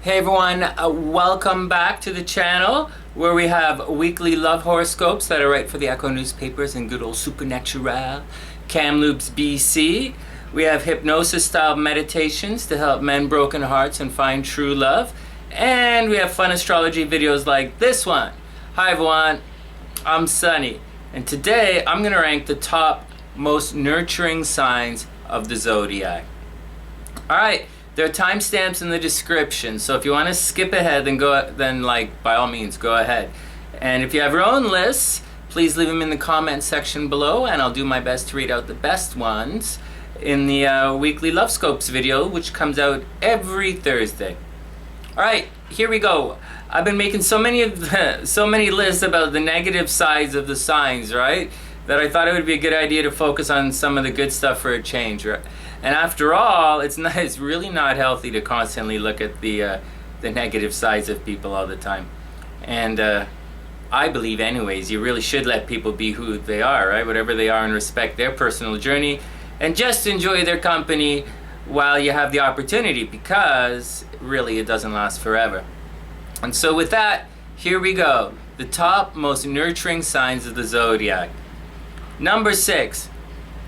Hey everyone, welcome back to the channel where we have weekly love horoscopes that I write for the Echo newspapers and good old Supernatural, Kamloops, BC. We have hypnosis style meditations to help mend broken hearts and find true love. And we have fun astrology videos like this one. Hi everyone, I'm Sunny, and today I'm going to rank the top most nurturing signs of the zodiac. Alright. There are timestamps in the description, so if you want to skip ahead, then by all means, go ahead. And if you have your own lists, please leave them in the comment section below, and I'll do my best to read out the best ones in the weekly Love Scopes video, which comes out every Thursday. All right, here we go. I've been making so many lists about the negative sides of the signs, right? That I thought it would be a good idea to focus on some of the good stuff for a change, right? And after all, it's really not healthy to constantly look at the negative sides of people all the time. And I believe anyways, you really should let people be who they are, right? Whatever they are, and respect their personal journey, and just enjoy their company while you have the opportunity, because really it doesn't last forever. And so with that, here we go. The top most nurturing signs of the zodiac. Number 6,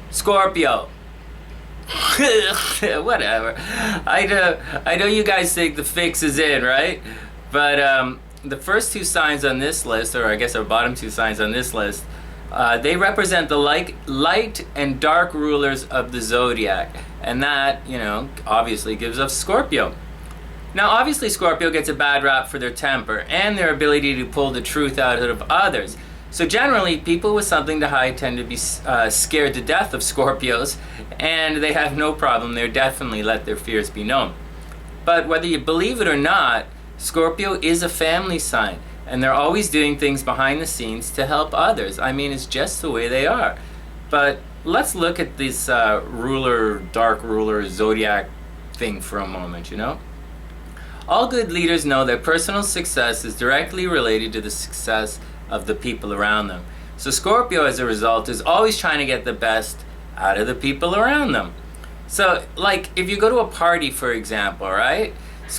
Scorpio. Whatever. I know you guys think the fix is in, right? But the first two signs on this list, or I guess our bottom two signs on this list, they represent the light and dark rulers of the zodiac, and that, obviously gives us Scorpio. Now, obviously, Scorpio gets a bad rap for their temper and their ability to pull the truth out of others. So generally, people with something to hide tend to be scared to death of Scorpios, and they have no problem. They're definitely let their fears be known. But whether you believe it or not, Scorpio is a family sign, and they're always doing things behind the scenes to help others. I mean, it's just the way they are. But let's look at this dark ruler, zodiac thing for a moment, All good leaders know that personal success is directly related to the success of the people around them. So Scorpio, as a result, is always trying to get the best out of the people around them. So, if you go to a party, for example, right?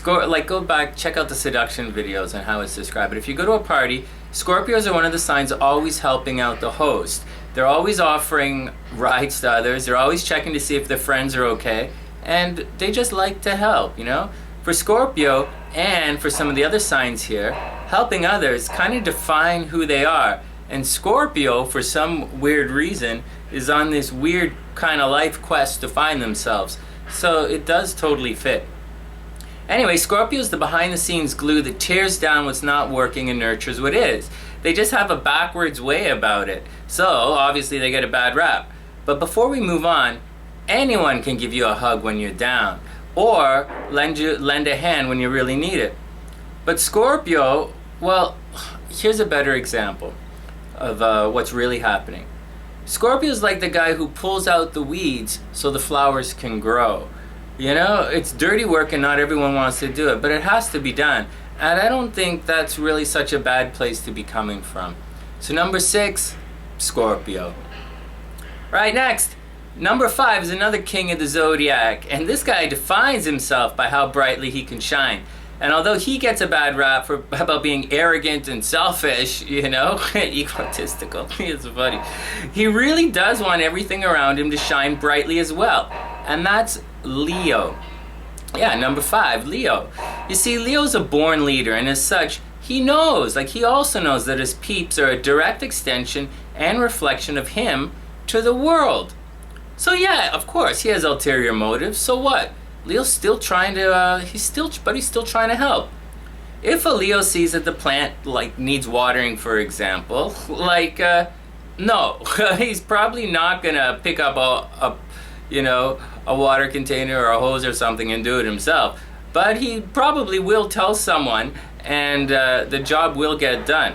Go back, check out the seduction videos and how it's described. But if you go to a party, Scorpios are one of the signs always helping out the host. They're always offering rides to others. They're always checking to see if their friends are okay. And they just like to help, For Scorpio, and for some of the other signs here, helping others kind of define who they are. And Scorpio, for some weird reason, is on this weird kind of life quest to find themselves. So it does totally fit. Anyway, Scorpio is the behind-the-scenes glue that tears down what's not working and nurtures what is. They just have a backwards way about it. So, obviously, they get a bad rap. But before we move on, anyone can give you a hug when you're down, or lend a hand when you really need it. But Scorpio, well, here's a better example of what's really happening. Scorpio's like the guy who pulls out the weeds so the flowers can grow. It's dirty work and not everyone wants to do it, but it has to be done. And I don't think that's really such a bad place to be coming from. So number 6, Scorpio. Right, next. Number 5 is another king of the zodiac, and this guy defines himself by how brightly he can shine. And although he gets a bad rap about being arrogant and selfish, egotistical, it's funny, he really does want everything around him to shine brightly as well. And that's Leo. Yeah, number 5, Leo. You see, Leo's a born leader, and as such, he also knows that his peeps are a direct extension and reflection of him to the world. So yeah, of course, he has ulterior motives, so what? Leo's still trying to, he's still trying to help. If a Leo sees that the plant, needs watering, for example, no, he's probably not gonna pick up a water container or a hose or something and do it himself. But he probably will tell someone, and the job will get done.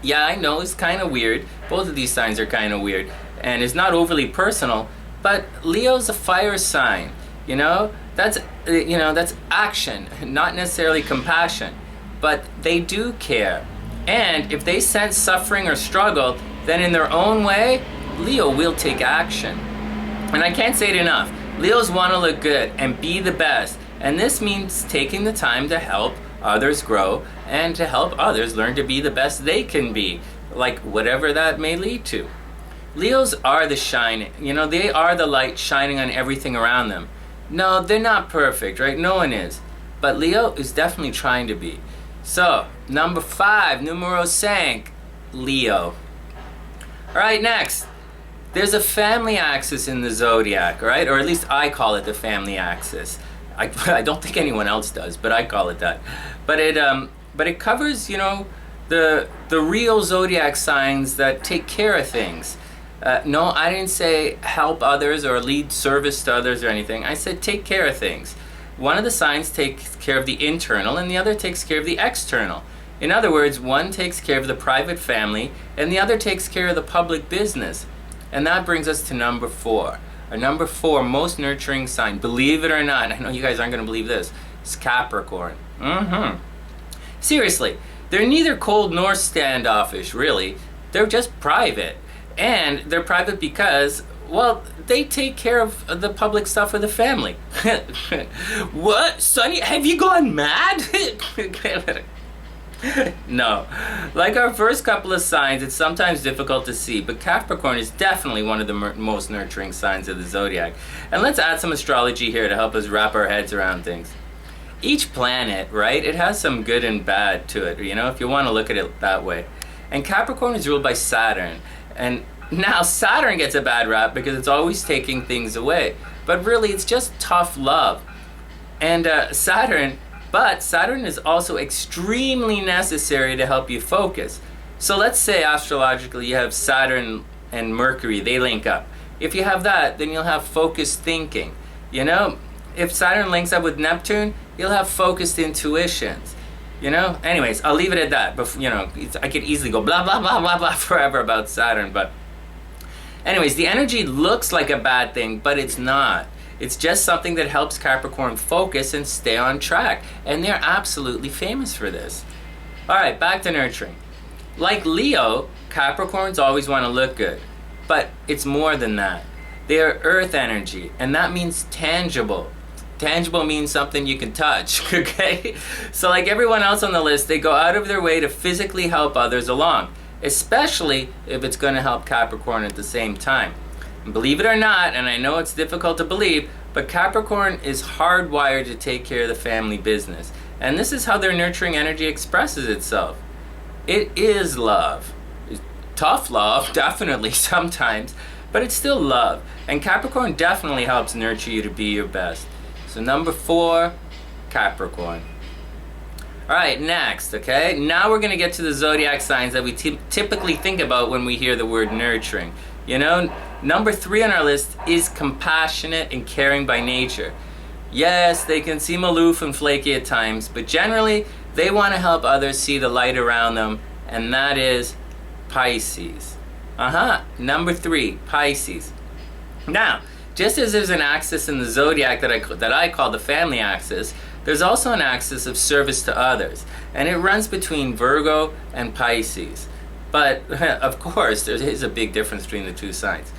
Yeah, I know, it's kind of weird. Both of these signs are kind of weird. And it's not overly personal, but Leo's a fire sign. That's action, not necessarily compassion. But they do care. And if they sense suffering or struggle, then in their own way, Leo will take action. And I can't say it enough. Leos want to look good and be the best. And this means taking the time to help others grow and to help others learn to be the best they can be, like whatever that may lead to. Leos are the shine, they are the light shining on everything around them. No, they're not perfect, right? No one is. But Leo is definitely trying to be. So, number 5, numero 5, Leo. Alright, next. There's a family axis in the zodiac, right? Or at least I call it the family axis. I don't think anyone else does, but I call it that. But it covers, the real zodiac signs that take care of things. No, I didn't say help others or lead service to others or anything. I said take care of things. One of the signs takes care of the internal and the other takes care of the external. In other words, one takes care of the private family and the other takes care of the public business. And that brings us to number 4. Our number 4 most nurturing sign, believe it or not, I know you guys aren't going to believe this, is Capricorn. Seriously, they're neither cold nor standoffish, really. They're just private. And they're private because, well, they take care of the public stuff for the family. What? Sonny, have you gone mad? No. Like our first couple of signs, it's sometimes difficult to see, but Capricorn is definitely one of the most nurturing signs of the zodiac. And let's add some astrology here to help us wrap our heads around things. Each planet, right, it has some good and bad to it, if you want to look at it that way. And Capricorn is ruled by Saturn. And now Saturn gets a bad rap because it's always taking things away. But really, it's just tough love. And Saturn is also extremely necessary to help you focus. So let's say astrologically you have Saturn and Mercury, they link up. If you have that, then you'll have focused thinking. If Saturn links up with Neptune, you'll have focused intuitions. Anyways, I'll leave it at that. But I could easily go blah blah blah blah blah forever about Saturn, but anyways, the energy looks like a bad thing, but it's not. It's just something that helps Capricorn focus and stay on track, and they're absolutely famous for this. All right, back to nurturing. Like Leo, Capricorns always want to look good, but it's more than that. They are earth energy, and that means tangible. Tangible means something you can touch, okay? So like everyone else on the list, they go out of their way to physically help others along, especially if it's going to help Capricorn at the same time. And believe it or not, and I know it's difficult to believe, but Capricorn is hardwired to take care of the family business. And this is how their nurturing energy expresses itself. It is love. Tough love, definitely, sometimes, but it's still love. And Capricorn definitely helps nurture you to be your best. So number 4, Capricorn. Alright, next, okay? Now we're going to get to the zodiac signs that we typically think about when we hear the word nurturing. Number 3 on our list is compassionate and caring by nature. Yes, they can seem aloof and flaky at times, but generally, they want to help others see the light around them, and that is Pisces. Number 3, Pisces. Now, just as there's an axis in the zodiac that I call the family axis, there's also an axis of service to others, and it runs between Virgo and Pisces. But, of course, there is a big difference between the two signs.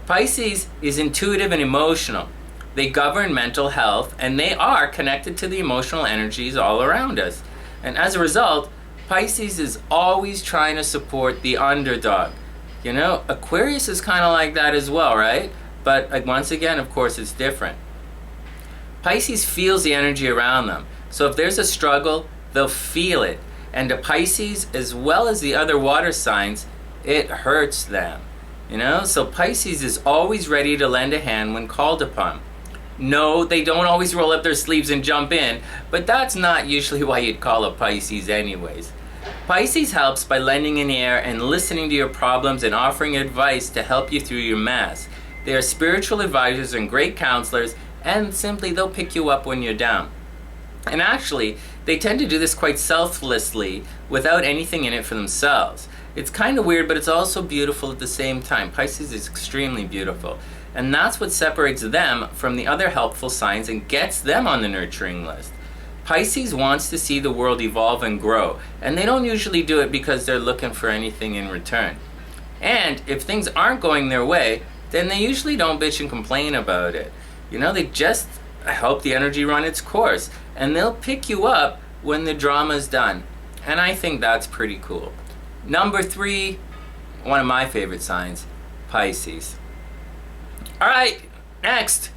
Pisces is intuitive and emotional. They govern mental health, and they are connected to the emotional energies all around us. And as a result, Pisces is always trying to support the underdog. Aquarius is kind of like that as well, right? But once again, of course, it's different. Pisces feels the energy around them. So if there's a struggle, they'll feel it. And to Pisces, as well as the other water signs, it hurts them. So Pisces is always ready to lend a hand when called upon. No, they don't always roll up their sleeves and jump in, but that's not usually why you'd call a Pisces anyways. Pisces helps by lending an ear and listening to your problems and offering advice to help you through your mess. They are spiritual advisors and great counselors, and simply they'll pick you up when you're down. And actually, they tend to do this quite selflessly, without anything in it for themselves. It's kind of weird, but it's also beautiful at the same time. Pisces is extremely beautiful. And that's what separates them from the other helpful signs and gets them on the nurturing list. Pisces wants to see the world evolve and grow, and they don't usually do it because they're looking for anything in return. And if things aren't going their way, then they usually don't bitch and complain about it. They just help the energy run its course. And they'll pick you up when the drama's done. And I think that's pretty cool. Number 3, one of my favorite signs, Pisces. All right, next.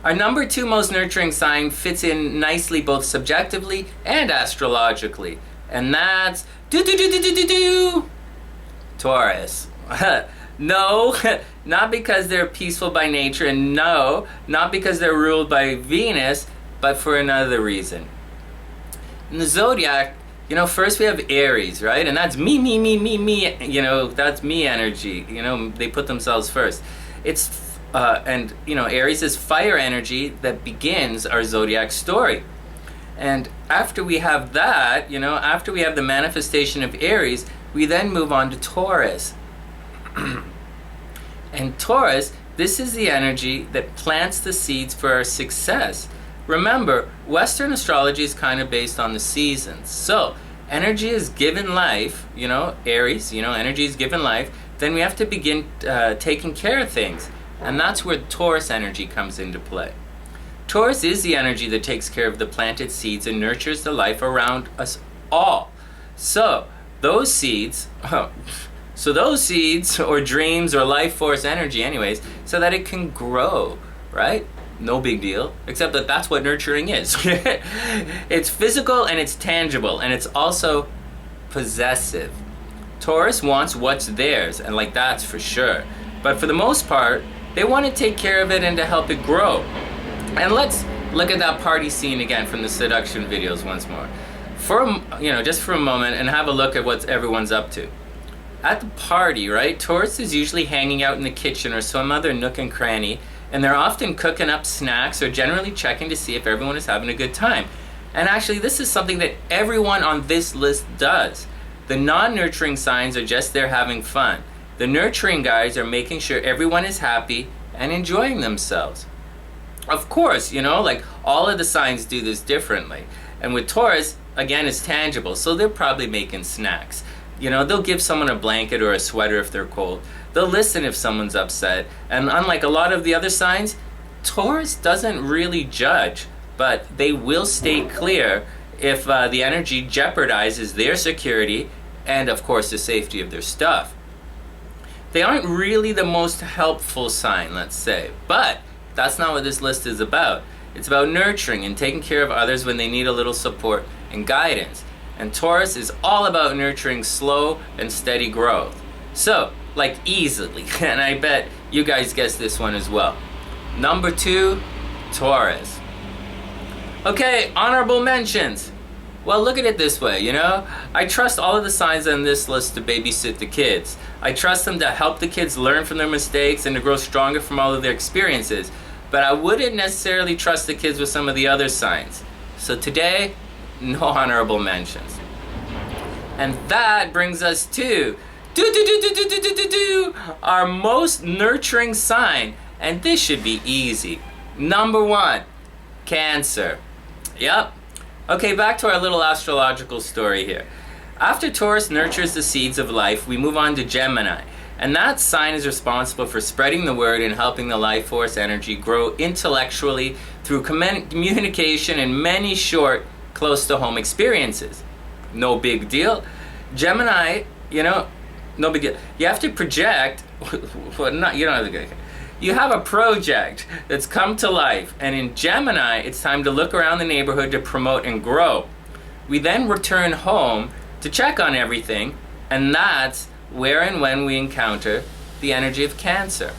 Our number 2 most nurturing sign fits in nicely both subjectively and astrologically. And that's Taurus. No, not because they're peaceful by nature, and no, not because they're ruled by Venus, but for another reason. In the zodiac, first we have Aries, right? And that's me, that's me energy. They put themselves first. Aries is fire energy that begins our zodiac story. And after we have that, after we have the manifestation of Aries, we then move on to Taurus. And Taurus, this is the energy that plants the seeds for our success. Remember, Western astrology is kind of based on the seasons. So, energy is given life, Aries, energy is given life. Then we have to begin taking care of things. And that's where Taurus energy comes into play. Taurus is the energy that takes care of the planted seeds and nurtures the life around us all. So, those seeds, or dreams or life force energy anyways, so that it can grow, right? No big deal, except that that's what nurturing is. It's physical and it's tangible, and it's also possessive. Taurus wants what's theirs, and that's for sure. But for the most part, they want to take care of it and to help it grow. And let's look at that party scene again from the seduction videos once more. Just for a moment, and have a look at what everyone's up to. At the party, right, Taurus is usually hanging out in the kitchen or some other nook and cranny, and they're often cooking up snacks or generally checking to see if everyone is having a good time. And actually, this is something that everyone on this list does. The non-nurturing signs are just there having fun. The nurturing guys are making sure everyone is happy and enjoying themselves. Of course, all of the signs do this differently. And with Taurus, again, it's tangible, so they're probably making snacks. They'll give someone a blanket or a sweater if they're cold. They'll listen if someone's upset. And unlike a lot of the other signs, Taurus doesn't really judge, but they will stay clear if the energy jeopardizes their security and, of course, the safety of their stuff. They aren't really the most helpful sign, let's say, but that's not what this list is about. It's about nurturing and taking care of others when they need a little support and guidance. And Taurus is all about nurturing slow and steady growth. So, easily, and I bet you guys guessed this one as well. Number 2, Taurus. Okay, honorable mentions. Well, look at it this way, I trust all of the signs on this list to babysit the kids. I trust them to help the kids learn from their mistakes and to grow stronger from all of their experiences. But I wouldn't necessarily trust the kids with some of the other signs. So today, no honorable mentions. And that brings us to our most nurturing sign. And this should be easy. Number 1, Cancer. Yep. Okay, back to our little astrological story here. After Taurus nurtures the seeds of life, we move on to Gemini. And that sign is responsible for spreading the word and helping the life force energy grow intellectually through communication and many short, close-to-home experiences. No big deal. Gemini, no big deal. You have to project, you have a project that's come to life, and in Gemini, it's time to look around the neighborhood to promote and grow. We then return home to check on everything, and that's where and when we encounter the energy of Cancer.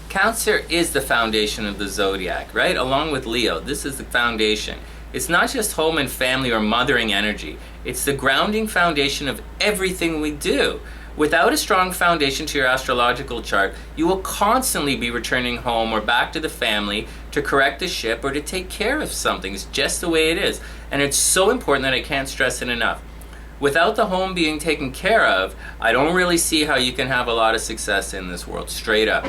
Cancer is the foundation of the zodiac, right? Along with Leo, this is the foundation. It's not just home and family or mothering energy. It's the grounding foundation of everything we do. Without a strong foundation to your astrological chart, you will constantly be returning home or back to the family to correct the ship or to take care of something. It's just the way it is. And it's so important that I can't stress it enough. Without the home being taken care of, I don't really see how you can have a lot of success in this world, straight up.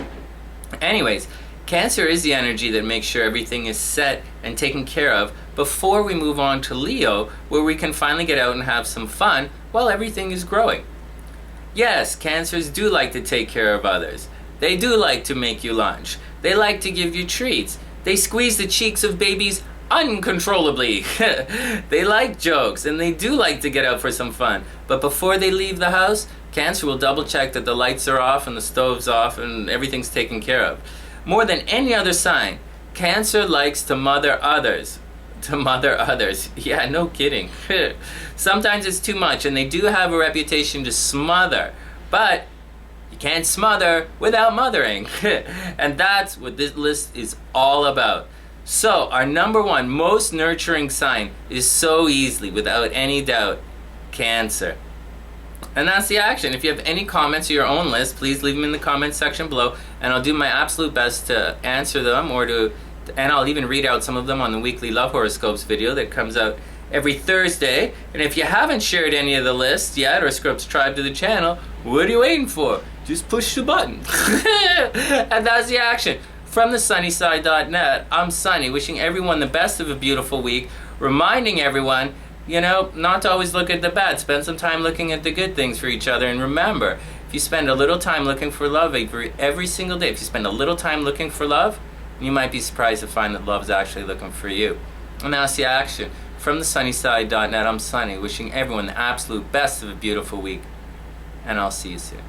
Anyways, Cancer is the energy that makes sure everything is set and taken care of before we move on to Leo, where we can finally get out and have some fun while everything is growing. Yes, Cancers do like to take care of others. They do like to make you lunch. They like to give you treats. They squeeze the cheeks of babies uncontrollably. They like jokes, and they do like to get out for some fun. But before they leave the house, Cancer will double check that the lights are off and the stove's off and everything's taken care of. More than any other sign, Cancer likes to mother others. To mother others. Yeah, no kidding. Sometimes it's too much, and they do have a reputation to smother. But you can't smother without mothering. And that's what this list is all about. So, our number one most nurturing sign is so easily, without any doubt, Cancer. And that's the action. If you have any comments or your own list, please leave them in the comments section below, and I'll do my absolute best to answer them, and I'll even read out some of them on the weekly Love Horoscopes video that comes out every Thursday. And if you haven't shared any of the lists yet or subscribed to the channel, what are you waiting for? Just push the button. And that's the action. From thesunnyside.net, I'm Sunny, wishing everyone the best of a beautiful week, reminding everyone, not to always look at the bad. Spend some time looking at the good things for each other. And remember, if you spend a little time looking for love every single day, if you spend a little time looking for love, you might be surprised to find that love's actually looking for you. And that's the action. From thesunnyside.net, I'm Sunny, wishing everyone the absolute best of a beautiful week. And I'll see you soon.